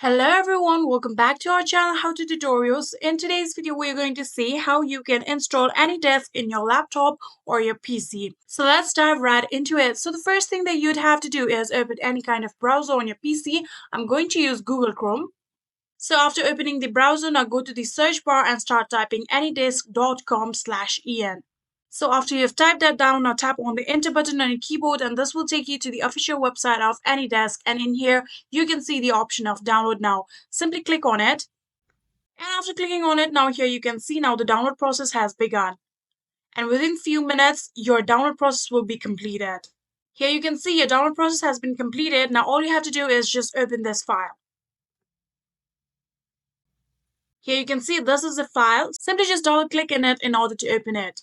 Hello everyone, welcome back to our channel How to Tutorials. In today's video, we're going to see how you can install AnyDesk in your laptop or your PC. So let's dive right into it. So the first thing that you'd have to do is open any kind of browser on your PC. I'm going to use Google Chrome. So after opening the browser, now go to the search bar and start typing anydesk.com/en. So after you've typed that down, now tap on the enter button on your keyboard and this will take you to the official website of AnyDesk, and in here you can see the option of download now. Simply click on it, and after clicking on it, now here you can see now the download process has begun, and within few minutes your download process will be completed. Here you can see your download process has been completed. Now all you have to do is just open this file. Here you can see this is the file. Simply just double click in it in order to open it.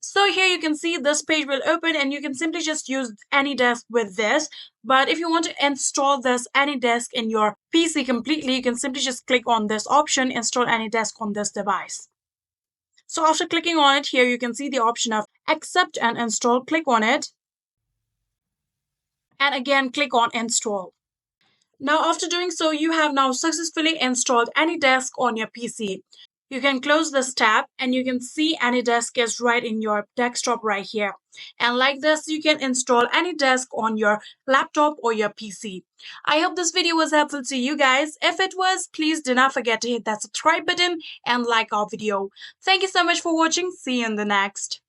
So here you can see this page will open and you can simply just use AnyDesk with this. But if you want to install this AnyDesk in your PC completely, you can simply just click on this option, install AnyDesk on this device. So after clicking on it, here you can see the option of accept and install. Click on it. And again, click on install. Now after doing so, you have now successfully installed AnyDesk on your PC. You can close this tab and you can see AnyDesk is right in your desktop right here. And like this, you can install AnyDesk on your laptop or your PC. I hope this video was helpful to you guys. If it was, please do not forget to hit that subscribe button and like our video. Thank you so much for watching. See you in the next.